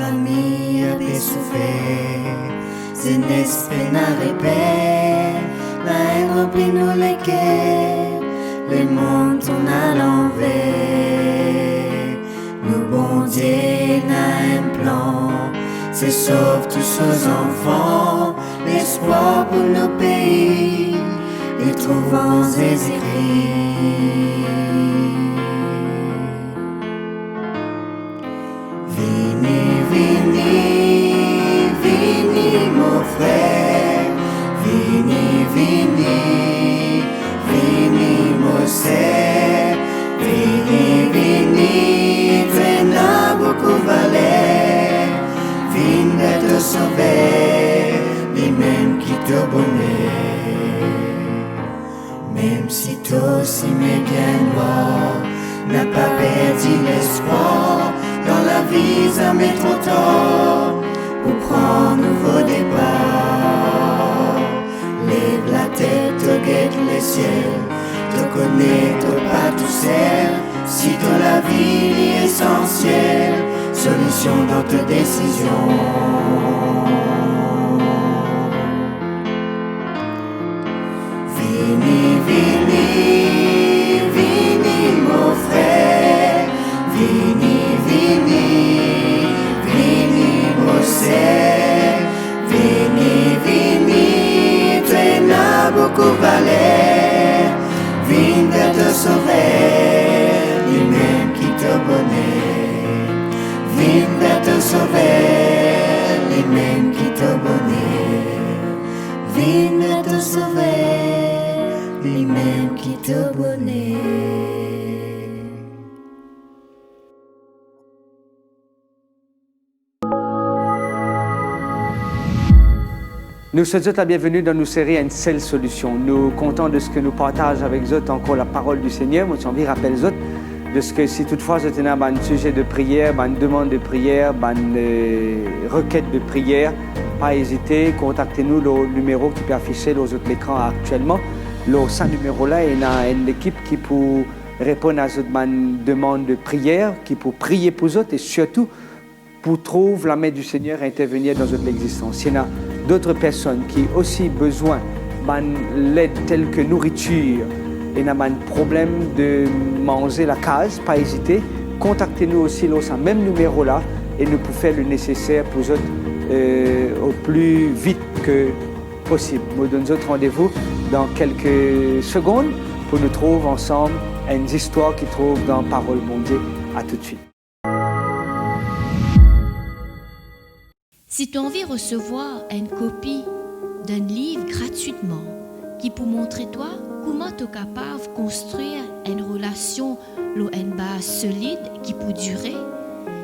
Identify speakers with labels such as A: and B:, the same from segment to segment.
A: famille a souffert, c'est n'espère n'a répé, la haine remplit nous les quais, les mondes tournent à l'envers. Nous bon Dieu n'a un plan, c'est sauve tous nos enfants, l'espoir pour nos pays, les trouvant écrits. Vini, mon frère, vini, mon sœur, vini, tu n'as beaucoup valeur, vini te sauver, lui-même qui te bonnet. Même si toi aussi mécanois, n'a pas perdu l'espoir, dans la vie ça met trop tard pour prendre un nouveau départ. Lève la tête, regarde les ciels, te connais, te pas tout seul. Si dans la vie est essentielle, solution dans tes décisions. Vini, mon frère, vini, mon sœur, vini, tu n'as beaucoup valeur, vini te sauver, lui-même qui te bonnet, vini te sauver, lui-même qui te bonnet, vini te sauver, lui-même qui te bonnet.
B: Nous souhaitons la bienvenue dans nos séries Une seule solution. Nous comptons de ce que nous partageons avec vous encore la parole du Seigneur. Moi, j'ai envie de rappeler vous de ce que si toutefois vous avez un sujet de prière, une demande de prière, une requête de prière, pas hésiter, contactez-nous le numéro qui peut afficher aux autres l'écran actuellement. Ce numéro-là, il y a une équipe qui peut répondre à cette demande de prière, qui peut prier pour vous et surtout pour trouver la main du Seigneur intervenir dans votre existence. Il y a d'autres personnes qui ont aussi besoin de l'aide telle que nourriture et n'ont un problème de manger la case, pas hésiter. Contactez-nous aussi dans ce même numéro-là et nous pouvons faire le nécessaire pour vous au plus vite que possible. Nous donnons votre rendez-vous dans quelques secondes pour nous trouver ensemble une histoire qui trouve dans la parole de Dieu. À tout de suite.
C: Si tu as envie de recevoir une copie d'un livre gratuitement qui peut montrer toi comment tu es capable de construire une relation, une base solide qui peut durer,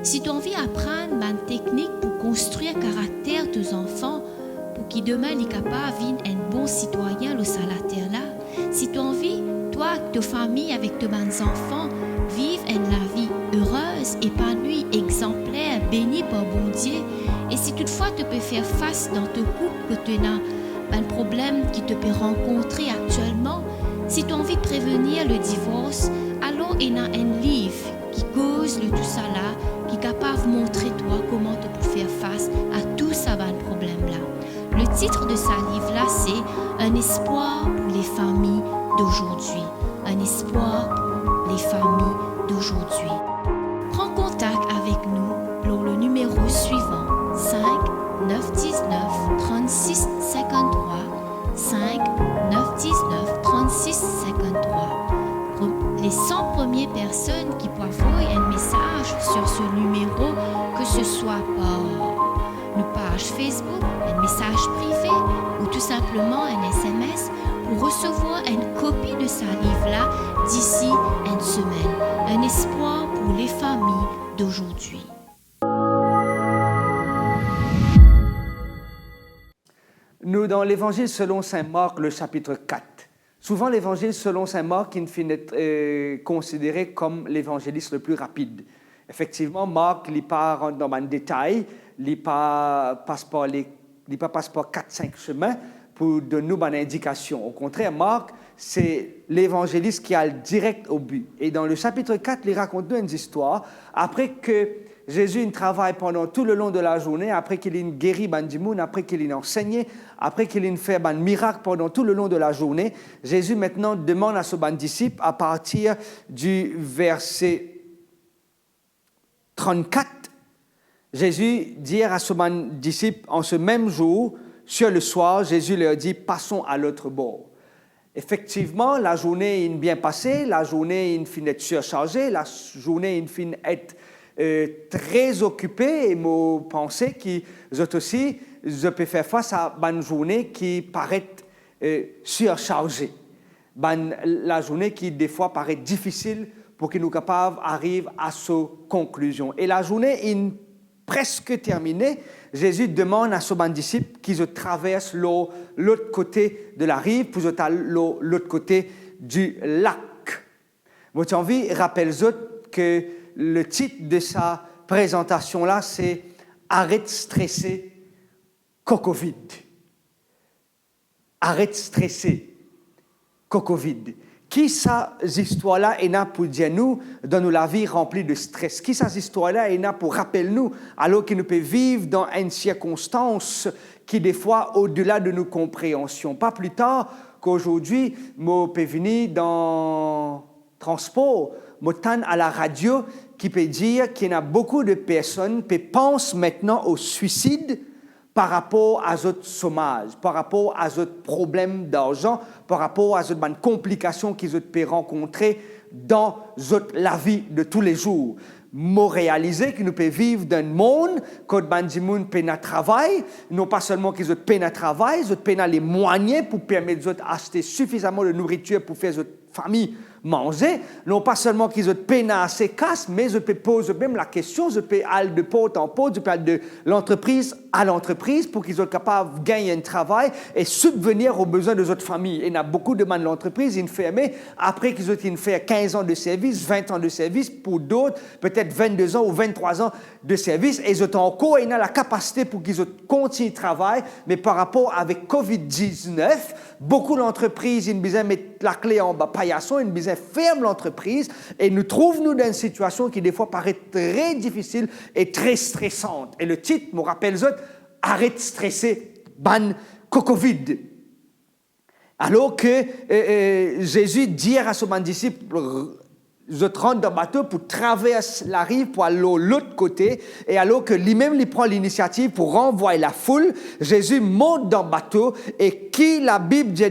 C: si tu as envie d'apprendre une technique pour construire le caractère de tes enfants, pour qu'ils demain soient capables de devenir un bon citoyen sur la terre là, si tu as envie, toi, ta famille, avec tes enfants, vivre une vie heureuse, épanouie, exemplaire, bénie par bon Dieu. Et si toutefois tu peux faire face dans ton couple que tu as un problème qui te peut rencontrer actuellement, si tu as envie de prévenir le divorce, alors il y a un livre qui cause le tout ça là, qui est capable de montrer toi comment tu peux faire face à tout ça problème là. Le titre de ce livre là, c'est Un espoir pour les familles d'aujourd'hui. Un espoir pour les familles d'aujourd'hui. Prends contact avec nous pour le numéro suivant 5 919 36 53 5 919 36 53. Pour les 100 premières personnes qui peuvent envoyer un message sur ce numéro, que ce soit par une page Facebook, un message privé ou tout simplement un SMS, pour recevoir une copie de ce livre-là d'ici une semaine. Un espoir pour les familles d'aujourd'hui.
B: Nous, dans l'Évangile selon saint Marc, le chapitre 4. Souvent, l'Évangile selon saint Marc, il finit d'être considéré comme l'évangéliste le plus rapide. Effectivement, Marc n'est pas rentre dans un détail, il n'est pas passe par 4-5 chemins pour donner nous une indication. Au contraire, Marc, c'est l'évangéliste qui a le direct au but. Et dans le chapitre 4, il raconte nous une histoire. Après que Jésus il travaille pendant tout le long de la journée, après qu'il ait guéri Bandimoun, après qu'il ait enseigné, après qu'il ait fait un miracle pendant tout le long de la journée. Jésus maintenant demande à ce disciple, à partir du verset 34, Jésus dit à ce disciple, en ce même jour, sur le soir, Jésus leur dit, passons à l'autre bord. Effectivement, la journée est bien passée, la journée est fin d'être surchargée, la journée est fin d'être très occupée, et me penser que aussi, je peux faire face à une journée qui paraît surchargée. La journée qui, des fois, paraît difficile pour que nous capables d'arriver à cette conclusion. Et la journée est presque terminée. Jésus demande à son disciple qu'ils traversent l'autre côté de la rive, pour l'autre côté du lac. Votre envie, rappelle-vous que le titre de sa présentation-là, c'est « Arrête stresser, Covid ». Arrête stresser, Covid. Qui ces histoires-là est là pour dire nous, dans la vie remplie de stress? Qui ces histoires-là est là pour rappeler nous, alors que nous pouvons vivre dans une circonstance qui, des fois, au-delà de nos compréhensions. Pas plus tard qu'aujourd'hui, je peux venir dans le transport, je tends à la radio qui peut dire qu'il y a beaucoup de personnes qui pensent maintenant au suicide par rapport à notre chômage, par rapport à notre problème d'argent, par rapport à notre complications qu'ils peuvent rencontrer dans la vie de tous les jours. Moi, réaliser que nous pouvons vivre dans un monde quand les gens peuvent travailler, non pas seulement qu'ils peuvent travailler, ils peuvent les moyens pour permettre d'acheter suffisamment de nourriture pour faire notre famille manger, non pas seulement qu'ils ont peine à assez casse, mais je peux poser même la question, je peux aller de porte en porte, je peux aller de l'entreprise à l'entreprise pour qu'ils soient capables de gagner un travail et subvenir aux besoins de notre famille. Et il y a beaucoup de gens de l'entreprise, ils ferment après qu'ils ont fait 15 ans de service, 20 ans de service, pour d'autres, peut-être 22 ans ou 23 ans de service, et ils ont encore la capacité pour qu'ils continuent de travailler, mais par rapport avec COVID-19, beaucoup d'entreprises, ils disaient mettre la clé en bas, paillasson, ils disaient ferme l'entreprise, et nous trouvons dans une situation qui des fois paraît très difficile et très stressante. Et le titre me rappelle arrête de stresser, ban Covid. Alors que Jésus dit à son disciple, je rentre dans le bateau pour traverser la rive pour aller de l'autre côté. Et alors que lui-même il prend l'initiative pour renvoyer la foule, Jésus monte dans le bateau et qui la Bible dit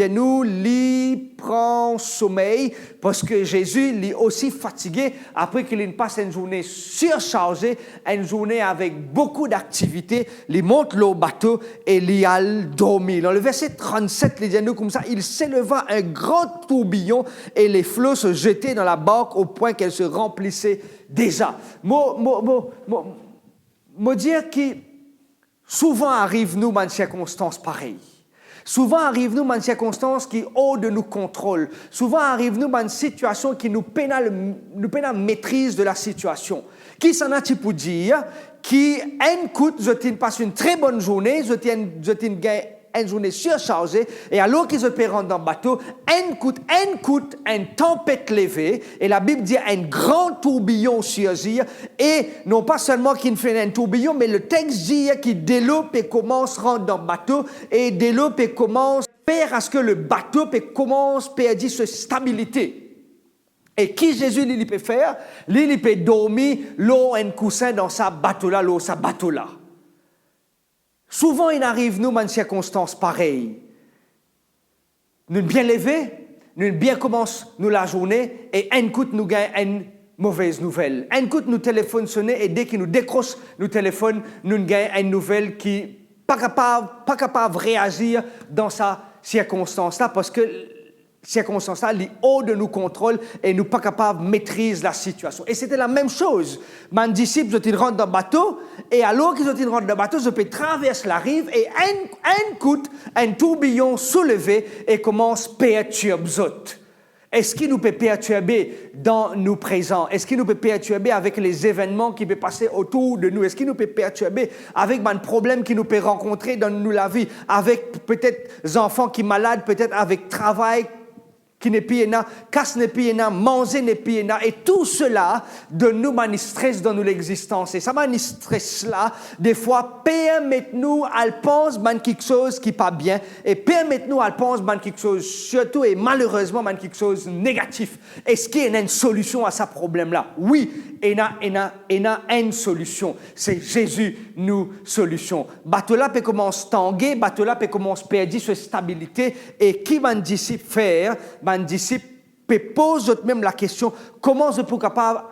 B: nous, lui prend sommeil parce que Jésus est aussi fatigué après qu'il passe une journée surchargée, une journée avec beaucoup d'activités. Il monte le bateau et il a dormi. Dans le verset 37, il dit nous comme ça, il s'éleva un grand tourbillon et les flots se jetaient dans la barque au point qu'elle se remplissait déjà. Moi dire que souvent arrive-nous dans une circonstance pareille. Souvent arrive-nous dans une circonstance qui est hors de nos contrôles. Souvent arrive-nous dans une situation qui nous peine la maîtrise de la situation. Qui s'en a-t-il pour dire qui, je passe une très bonne journée, je une journée surchargée, et alors qu'ils se rentrent dans le bateau, une tempête levée, et la Bible dit un grand tourbillon surgit, et non pas seulement qu'il fait un tourbillon, mais le texte dit qu'il développe et commence à rentrer dans le bateau, et développe et commence à faire à ce que le bateau commence à perdre sa stabilité. Et qui Jésus il peut faire? Il peut dormir l'eau un coussin dans sa bateau-là, Souvent, il arrive, nous, dans une circonstance pareille. Nous bien lever, nous bien commence nous la journée, et un coup, nous gagnons une mauvaise nouvelle. Un coup, nous téléphone sonner, et dès qu'il nous décroche nous téléphone, nous gagnons une nouvelle qui pas capable de réagir dans sa circonstance-là, parce que circonstance-là, il est hors de nos contrôles et nous pas capables de maîtriser la situation. Et c'était la même chose. Mes disciples, ils rentrent dans le bateau, et alors qu'ils rentrent dans le bateau, ils peuvent traverser la rive, et un tourbillon soulevé et commence à perturber. Est-ce qu'il nous peut perturber dans nos présents? Est-ce qu'il nous peut perturber avec les événements qui peuvent passer autour de nous? Est-ce qu'il nous peut perturber avec un problème qui nous peut rencontrer dans nous la vie? Avec peut-être des enfants qui sont malades, peut-être avec travail qui n'est plus là, casse n'est plus là, manger n'est plus là, et tout cela donne nous un stress dans l'existence. Et ça un stress là, des fois, permet-nous à penser quelque chose qui n'est pas bien, et permet-nous à penser quelque chose, surtout et malheureusement, quelque chose de négatif. Est-ce qu'il y a une solution à ce problème-là? Oui, il y a une solution. C'est Jésus, nous, solution. Bateau-là peut commencer à tanguer, bateau-là peut commencer à perdre sa stabilité, et qui va un disciple faire? Un disciple peut poser même la question, comment je peux capable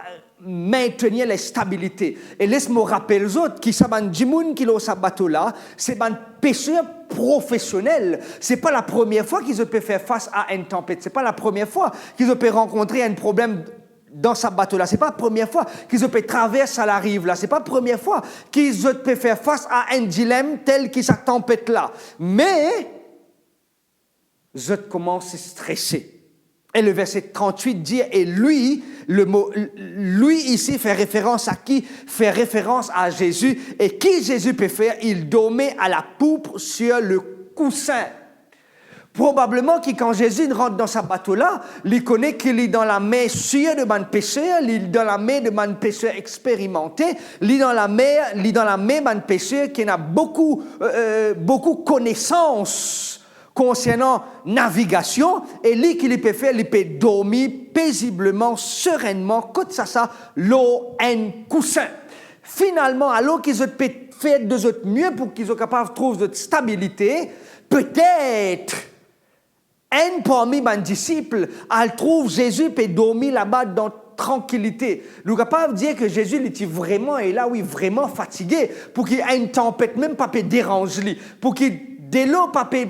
B: maintenir la stabilité? Et laisse-moi rappeler aux autres qui savent du monde qui ont ce bateau-là, c'est un pêcheur professionnel. C'est pas la première fois qu'ils peuvent faire face à une tempête. C'est pas la première fois qu'ils peuvent rencontrer un problème dans ce bateau-là. C'est pas la première fois qu'ils peuvent traverser à la rive là. C'est pas la première fois qu'ils peuvent faire face à un dilemme tel que cette tempête-là. Mais je commence à stresser. Et le verset 38 dit, et lui, le mot lui ici fait référence à qui? Fait référence à Jésus. Et qui Jésus peut faire? Il dormait à la poupe sur le coussin. Probablement que quand Jésus rentre dans ce bateau-là, il connaît qu'il est dans la main sûre de man pécheur, il est dans la main de man pécheur expérimenté, il est dans la main man pécheur qui a beaucoup connaissances concernant navigation, et lui qu'il peut faire, il peut dormir paisiblement, sereinement, comme ça, l'eau un coussin. Finalement, alors qu'ils peuvent faire de autres mieux pour qu'ils soient capables de trouver de stabilité, peut-être un parmi mes disciples, elle trouve Jésus peut dormir là-bas dans tranquillité. Nous sommes capables de dire que Jésus était vraiment, et là, oui, vraiment fatigué, pour qu'il y ait une tempête, même pas peut déranger lui, pour qu'il de l'eau pas peut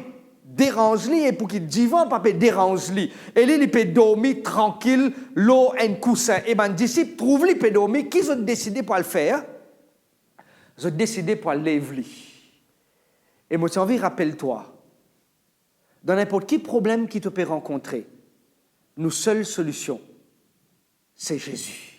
B: dérange-lui, et pour qu'il divan pas peut dérange-lui. Et lui, il peut dormir tranquille, l'eau un coussin. Et mes disciples trouvent lui peut dormir, qui ont décidé pour le faire? Ils ont décidé pour le lever. Et moi, j'ai envie, rappelle-toi, dans n'importe quel problème qui te peut rencontrer, nos seules solutions, c'est Jésus.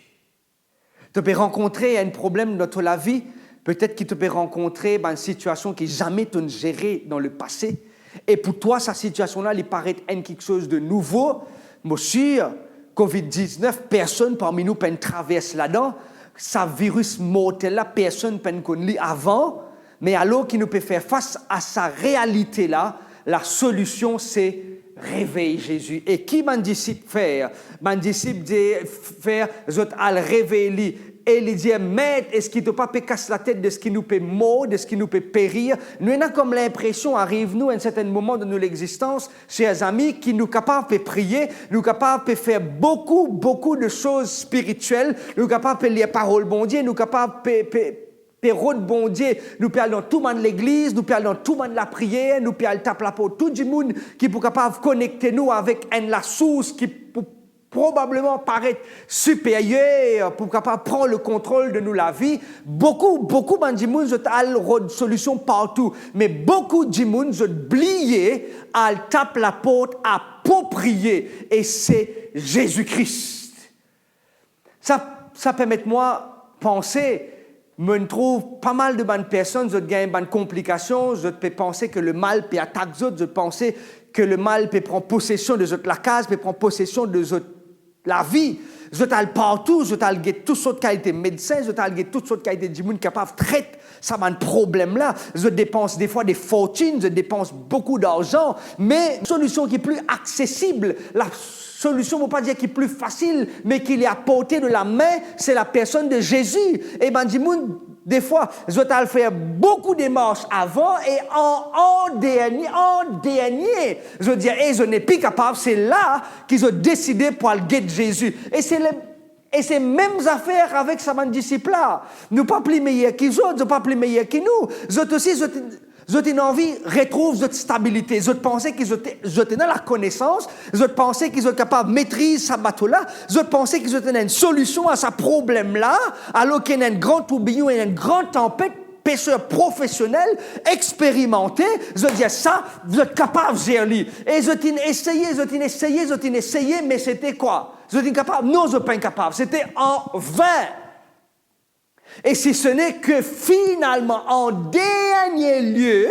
B: Tu peux rencontrer un problème dans ta vie, peut-être que tu peux rencontrer une situation qui jamais tu n'as gérée dans le passé, et pour toi, cette situation-là, il paraît être quelque chose de nouveau. Moi, sûr, COVID-19, personne parmi nous peut traverser là-dedans. Ce virus mortel-là, personne ne peut connaître avant. Mais alors qu'il nous peut faire face à sa réalité-là, la solution, c'est réveiller Jésus. Et qui mon disciple faire? Mon disciple dit faire, je vais le réveiller. Et il dit, Maître, est-ce qu'il ne peut pas casser la tête de ce qui nous peut mourir, de ce qui nous peut périr? Nous avons comme l'impression, arrive-nous à un certain moment de notre existence, chers amis, qui nous sommes capables de prier, nous sommes capables de faire beaucoup de choses spirituelles, nous sommes capables de lire la parole bon Dieu, nous sommes capables de route bon Dieu, nous pouvons dans tout le monde de l'église, nous pouvons dans tout le monde de la prière, nous pouvons taper la peau tout le monde qui est capable de connecter nous avec la source qui probablement paraître supérieur pour capable prendre le contrôle de nous la vie. Beaucoup de monde ont une solution partout, mais beaucoup de monde ont oublié à taper la porte appropriée, et c'est Jésus-Christ. Ça permet moi penser. Je trouve pas mal de bonnes personnes, je gagne bonnes complications, je peux penser que le mal peut attaquer les autres, je pense que le mal peut prendre possession de la case, peut prendre possession de la vie. Je t'ai partout, je t'ai toutes sortes de qualités de médecins, je t'ai toutes sortes de qualités de monde capable de traiter ça un problème-là. Je dépense des fois des fortunes, je dépense beaucoup d'argent, mais la solution qui est plus accessible, la solution, on ne peut pas dire qui est plus facile, mais qui est à portée de la main, c'est la personne de Jésus. Et des fois, je dois faire beaucoup de démarches avant, et en dernier, je dis, je n'ai plus capable, c'est là qu'ils ont décidé pour aller guider Jésus. Et c'est mêmes affaires avec sa disciple-là. Nous pas plus meilleurs qu'ils autres, nous pas plus meilleurs que nous. Nous aussi, je t'ai envie retrouve cette stabilité. Je pensais qu'ils étaient dans la connaissance. Je pensais qu'ils étaient capables de maîtriser ce bateau-là. Je pensais qu'ils étaient une solution à ce problème-là. Alors qu'il y a un grand tourbillon et une grande tempête, pêcheur professionnel, expérimenté. Je dis ça, vous êtes capable de gérer. Et je t'ai essayé, mais c'était quoi? Je t'ai capable? Non, je ne suis pas incapable. C'était en vain. Et si ce n'est que finalement, en dernier lieu,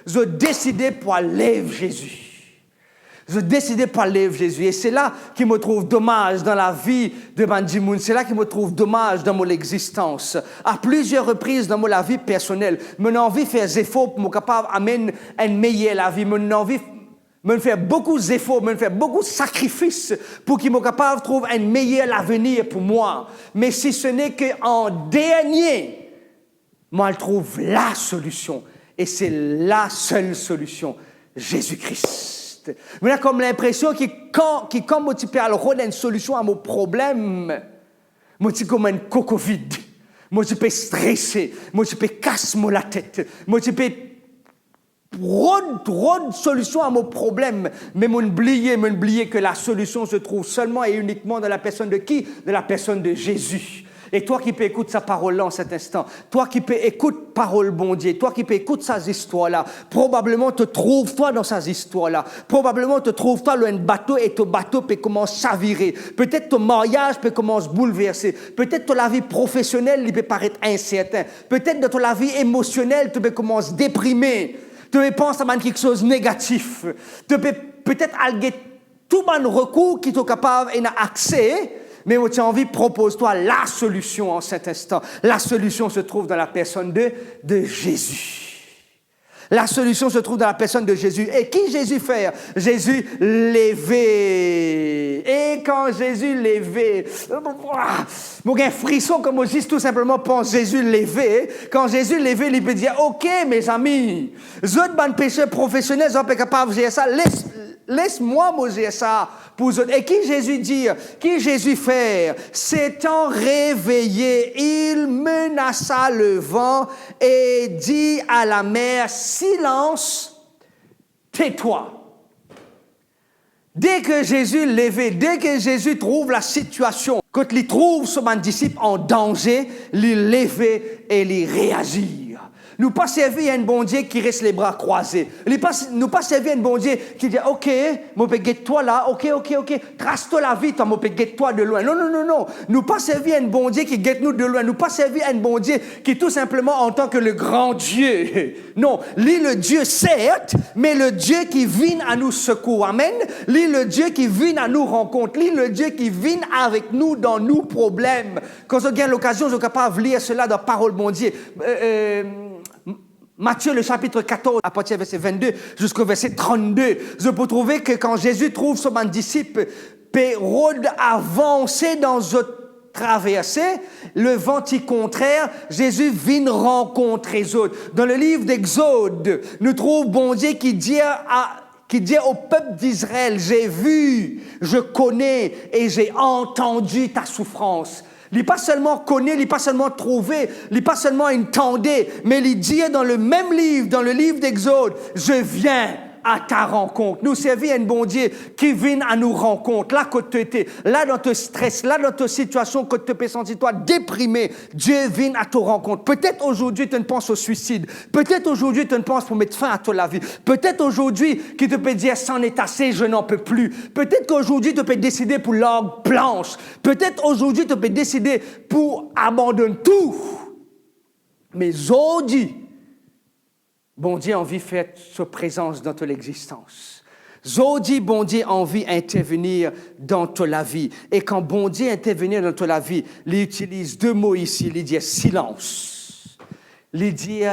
B: je décidais pour lever Jésus. Je décidais pas lève Jésus. Et c'est là qui me trouve dommage dans la vie de Bandimoun. C'est là qui me trouve dommage dans mon existence. À plusieurs reprises dans la vie personnelle, mon envie de faire des efforts pour me capable d'amener une meilleure la vie. Mon envie me faire beaucoup d'efforts, me faire beaucoup de sacrifices pour qu'il me capable de trouver un meilleur avenir pour moi. Mais si ce n'est qu'en dernier, moi je trouve la solution. Et c'est la seule solution, Jésus-Christ. J'ai comme l'impression que quand je peux avoir une solution à mon problème, je suis comme un coco vide. Je peux stresser, je peux casser la tête, je peux trop de solutions à mon problème, mais m'oublier que la solution se trouve seulement et uniquement dans la personne de qui? De la personne de Jésus. Et toi qui peux écouter sa parole là en cet instant, toi qui peux écouter parole bon Dieu, toi qui peux écouter sa histoire là, probablement te trouves-toi dans sa histoire là, probablement te trouves-toi dans un bateau et ton bateau peut commencer à virer. Peut-être ton mariage peut commencer à bouleverser. Peut-être que la vie professionnelle il peut paraître incertain. Peut-être que la vie émotionnelle tu peux commencer à déprimer. Tu peux penser à quelque chose de négatif. Tu peux peut-être alguer tout le recours qui est capable d'accès. Mais tu as envie, propose-toi la solution en cet instant. La solution se trouve dans la personne de Jésus. La solution se trouve dans la personne de Jésus. Et qui Jésus fait? Jésus levé. Et quand Jésus levé, mon gars, frisson comme moi, juste tout simplement pense Jésus levé. Quand Jésus levé, il peut dire, OK, mes amis, les autres bonnes pécheurs professionnels sont pas capables de faire ça. Laisse-moi moser ça pour eux. Et qui Jésus dit? Qui Jésus fait? S'étant réveillé, il menaça le vent et dit à la mer, silence, tais-toi. Dès que Jésus levé, dès que Jésus trouve la situation, quand il trouve son disciple en danger, il levé et il réagit. Nous pas servir un bon Dieu qui reste les bras croisés. Nous pas servir un bon Dieu qui dit, OK, moi peux guetter toi là, OK, trace-toi la vie, moi peux guetter toi de loin. Non. Nous pas servir un bon Dieu qui guette nous de loin. Nous pas servir un bon Dieu qui tout simplement en tant que le grand Dieu. Non, lui le Dieu certes, mais le Dieu qui vient à nous secours. Amen. Lui le Dieu qui vient à nous rencontre. Lui le Dieu qui vient avec nous dans nos problèmes. Quand je gagne l'occasion, je suis capable de lire cela dans la parole bon Dieu. Matthieu, le chapitre 14, à partir du verset 22 jusqu'au verset 32, je peux trouver que quand Jésus trouve son disciple, Pérode avancé dans une traversée, le vent contraire, Jésus vient rencontrer les autres. Dans le livre d'Exode, nous trouvons bon Dieu qui dit au peuple d'Israël, j'ai vu, je connais et j'ai entendu ta souffrance. Il n'est pas seulement connu, il n'est pas seulement trouvé, il n'est pas seulement entendu, mais il dit dans le même livre, dans le livre d'Exode, je viens à ta rencontre. Nous servons un bon Dieu qui vient à nous rencontre. Là, quand tu étais, là dans ton stress, là dans ta situation, quand tu peux sentir toi déprimé, Dieu vient à ta rencontre. Peut-être aujourd'hui, tu ne penses au suicide. Peut-être aujourd'hui, tu ne penses pour mettre fin à ta vie. Peut-être aujourd'hui, qui te peut dire, c'en est assez, je n'en peux plus. Peut-être qu'aujourd'hui, tu peux décider pour l'arbre blanche. Peut-être aujourd'hui, tu peux décider pour abandonner tout. Mais aujourd'hui, bon Dieu a envie de faire sa présence dans ton existence. Aujourd'hui, bon Dieu a envie d'intervenir dans ta vie. Et quand bon Dieu intervenir dans ta vie, il utilise deux mots ici. Il dit silence. Il dit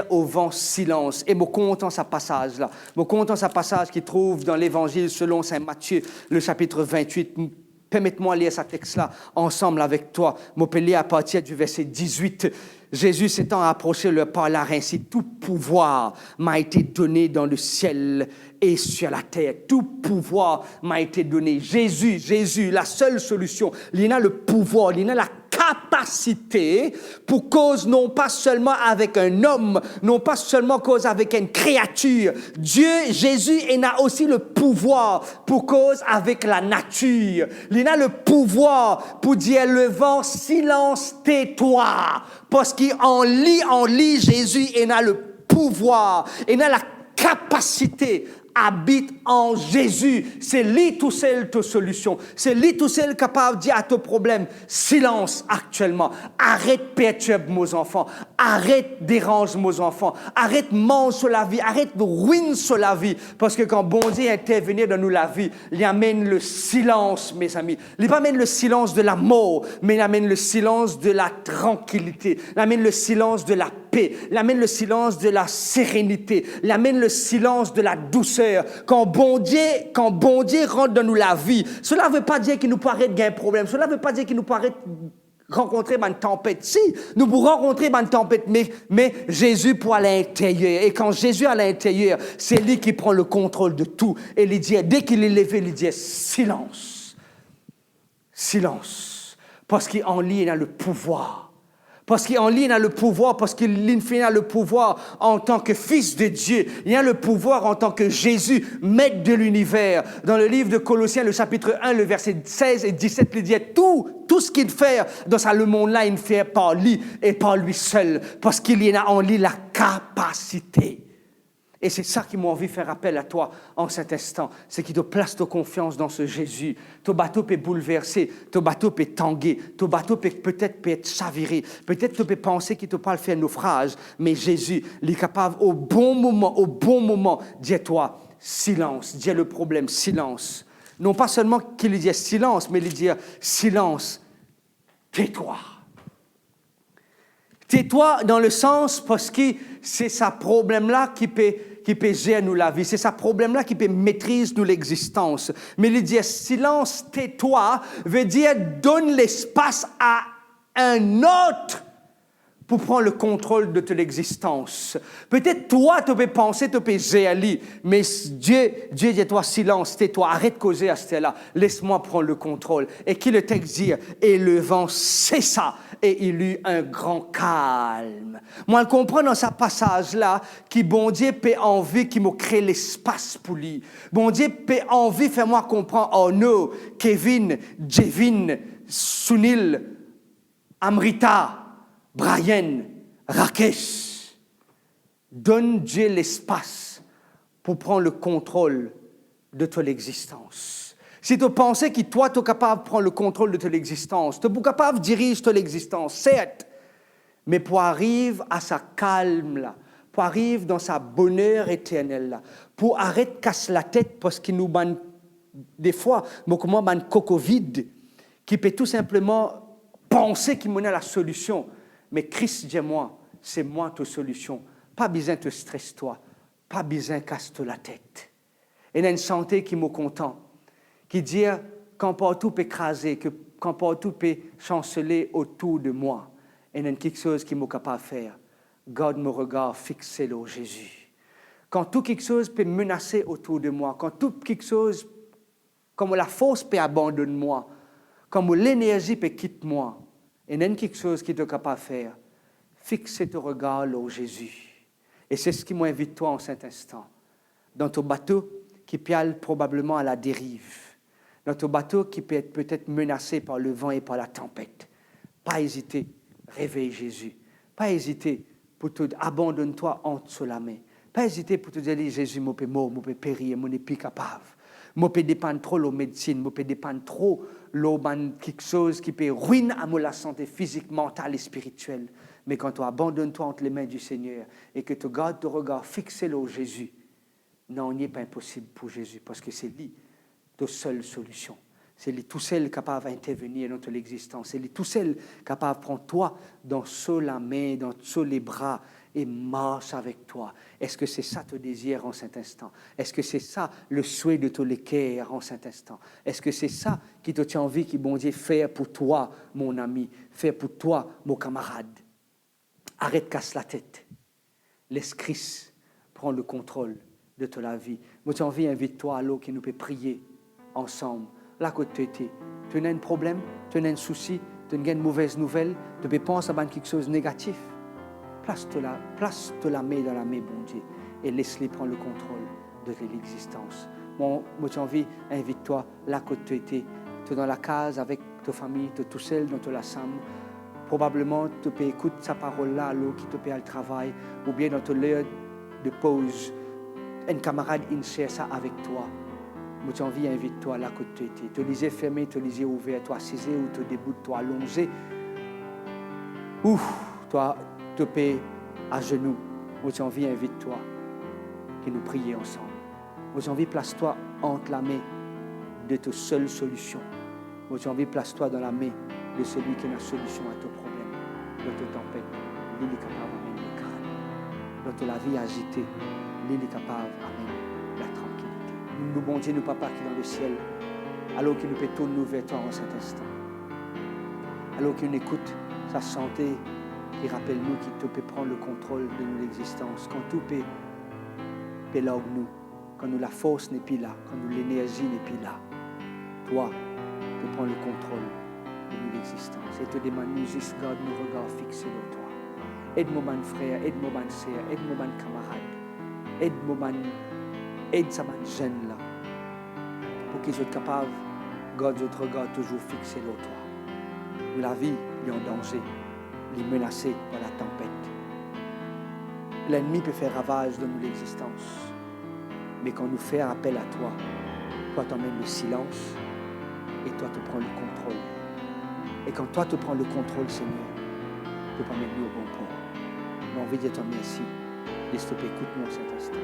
B: au vent silence. Et je suis content de ce passage-là. Je suis content de ce passage qui trouve dans l'Évangile selon Saint Matthieu, le chapitre 28. Permettez-moi de lire ce texte-là ensemble avec toi. Je peux lire à partir du verset 18. Jésus s'étant approché leur parla ainsi, tout pouvoir m'a été donné dans le ciel et sur la terre. Tout pouvoir m'a été donné. Jésus, la seule solution. Il a le pouvoir, il a la capacité pour cause non pas seulement avec un homme, non pas seulement cause avec une créature. Dieu, Jésus, il a aussi le pouvoir pour cause avec la nature. Il a le pouvoir pour dire le vent, silence, tais-toi. Parce qu'en lit, Jésus, il a le pouvoir, il a la capacité habite en Jésus. C'est lui tout seul ta solution. C'est lui tout seul capable de dire à ton problème, silence actuellement. Arrête perturbe mes enfants. Arrête dérange mes enfants. Arrête mange sur la vie. Arrête ruine sur la vie. Parce que quand bon Dieu intervient dans nous la vie, il amène le silence, mes amis. Il pas amène le silence de la mort, mais il amène le silence de la tranquillité. Il amène le silence de la paix. Il amène le silence de la sérénité. Il amène le silence de la douceur. Quand bon Dieu rentre dans nous la vie, cela ne veut pas dire qu'il nous paraît qu'il y a un problème. Cela ne veut pas dire qu'il nous paraît rencontrer une tempête. Si, nous pouvons rencontrer une tempête, mais Jésus pour à l'intérieur. Et quand Jésus est à l'intérieur, c'est lui qui prend le contrôle de tout. Et il dit, dès qu'il est levé, il dit, silence. Silence. Parce qu'en lui, il a le pouvoir. Parce qu'en lui, il a le pouvoir, parce qu'il a le pouvoir en tant que Fils de Dieu. Il a le pouvoir en tant que Jésus, Maître de l'univers. Dans le livre de Colossiens, le chapitre 1, le verset 16 et 17, il dit tout ce qu'il fait dans le monde-là, il fait par lui et par lui seul. Parce qu'il y a en lui la capacité. Et c'est ça qui m'a envie de faire appel à toi en cet instant. C'est qu'il te place ta confiance dans ce Jésus. Ton bateau peut bouleverser, ton bateau peut tanguer, ton bateau peut-être peut être chaviré. Peut-être tu peux penser qu'il te parle faire naufrage, mais Jésus, il est capable au bon moment, dis-toi, silence, dis le problème, silence. Non pas seulement qu'il dit silence, mais il dit silence, tais-toi. Tais-toi dans le sens parce que c'est ce problème-là qui peut gérer nous la vie. C'est ce problème-là qui peut maîtriser nous l'existence. Mais il dit silence, tais-toi, veut dire donne l'espace à un autre pour prendre le contrôle de ton existence. Peut-être toi, tu peux penser, tu peux gérer, mais Dieu dit toi silence, tais-toi, arrête de causer à ce là, laisse-moi prendre le contrôle. Et qui le texte dit, et le vent cessa, et il eut un grand calme. Moi, je comprends dans ce passage-là, que bon Dieu peut envie qu'il me crée l'espace pour lui. Bon Dieu peut envie, fais-moi comprendre, oh non, Kevin, Jevin, Sunil, Amrita, Brian, Rakesh, donne Dieu l'espace pour prendre le contrôle de ton existence. Si tu pensais que toi, tu es capable de prendre le contrôle de ton existence, tu es capable de diriger ton existence, certes, mais pour arriver à sa calme-là, pour arriver dans sa bonheur éternelle-là, pour arrêter de casser la tête parce qu'il nous banne des fois, beaucoup moins ban coco vide, qui peut tout simplement penser qu'il mène à la solution. Mais Christ, dis-moi, c'est moi ta solution. Pas besoin de te stresser, toi. Pas besoin de casser la tête. Et il y a une santé qui me content, qui dit quand partout peut écraser, quand partout peut chanceler autour de moi, il y a quelque chose qui m'est capable de faire. Garde mon regard fixé sur Jésus. Quand tout quelque chose peut menacer autour de moi, quand tout quelque chose, comme la force peut abandonner moi, comme l'énergie peut quitter moi, il y a quelque chose qui est capable de faire. Fixer ton regard sur Jésus. Et c'est ce qui m'invite toi en cet instant. Dans ton bateau qui peut aller probablement à la dérive. Dans ton bateau qui peut être peut-être menacé par le vent et par la tempête. Pas hésiter, réveille Jésus. Pas hésiter pour te abandonne-toi entre la main. Pas hésiter pour te dire Jésus, je peux mourir, je peux périr, je ne suis plus capable. Je peux dépendre trop de la médecine, je peux dépendre trop de quelque chose qui peut ruiner à la santé physique, mentale et spirituelle. Mais quand tu abandonnes-toi entre les mains du Seigneur et que tu gardes ton regard fixé sur Jésus, non, il n'est pas impossible pour Jésus parce que c'est lui ta seule solution. C'est lui tout seul capable d'intervenir dans ton existence. C'est lui tout seul capable de prendre toi dans la main, dans les bras et marche avec toi. Est-ce que c'est ça ton désir en cet instant? Est-ce que c'est ça le souhait de ton cœur en cet instant? Est-ce que c'est ça qui te tient envie, qui bon Dieu fait pour toi, mon ami, fait pour toi, mon camarade? Arrête, casse la tête. Laisse Christ prendre le contrôle de ta vie. Moi, tu as envie, invite-toi à l'eau qui nous peut prier ensemble. Là, côté, tu as un problème, tu as un souci, tu as une mauvaise nouvelle, tu peux penser à quelque chose de négatif. Place-toi la main dans la main, bon Dieu, et laisse-les prendre le contrôle de l'existence. Moi, tu as envie, invite-toi là côté, tu es dans la case avec ta famille, tu es tout seul dans ta chambre. Probablement, tu peux écouter sa parole là, l'eau qui te paie le travail, ou bien dans ton lieu de pause. un camarade in ça avec toi. Moi, j'ai envie d'inviter-toi là que tu étais. Te lisais fermé, te lisais ouvert, toi assisé ou te debout, toi allongé. Ou toi te paie à genoux. Moi, j'ai envie d'inviter-toi que nous prions ensemble. Moi, j'ai envie place-toi entre la main de ta seule solution. Moi, j'ai envie place-toi dans la main de celui qui a la solution à ton problème, dans ta tempête. Lui, il est capable d'amener le calme. Dans la vie agitée, lui, il est capable d'amener la tranquillité. Nous, bon Dieu, nous, Papa, qui est dans le ciel, alors qu'il nous peut tourner nous vers toi en cet instant. Alors qu'il nous écoute sa santé, qui rappelle-nous qu'il te peut prendre le contrôle de notre existence. Quand tout peut là où nous, quand nous la force n'est plus là, quand nous l'énergie n'est plus là, toi, tu prends le contrôle de notre existence. Et te demande, nous juste garde nos regards fixés sur toi. Aide-moi, mon frère, aide-moi, mon sœur, aide-moi, mon camarade, aide sa jeune là, pour qu'ils soient capables de garder notre regard toujours fixé sur toi. La vie est en danger, elle est menacée par la tempête. L'ennemi peut faire ravage dans notre existence. Mais quand nous faisons appel à toi, toi t'emmènes le silence et toi tu prends le contrôle. Et quand toi tu prends le contrôle, Seigneur, tu peux amener nous au bon port. Nous envie de dire merci de ce que tu écoutes-nous en cet instant.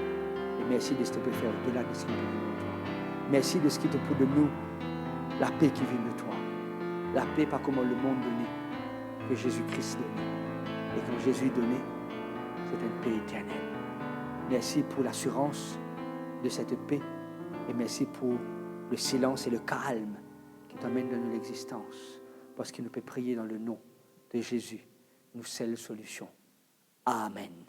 B: Et merci de ce que tu peux faire au-delà de ce qui vient de toi. Merci de ce qui te pour de nous, la paix qui vient de toi. La paix pas comme le monde donné, que Jésus-Christ donnait. Et quand Jésus donnait, c'est une paix éternelle. Merci pour l'assurance de cette paix et merci pour le silence et le calme qui t'amène dans notre existence parce qu'il nous peut prier dans le nom de Jésus, nous seule solution. Amen.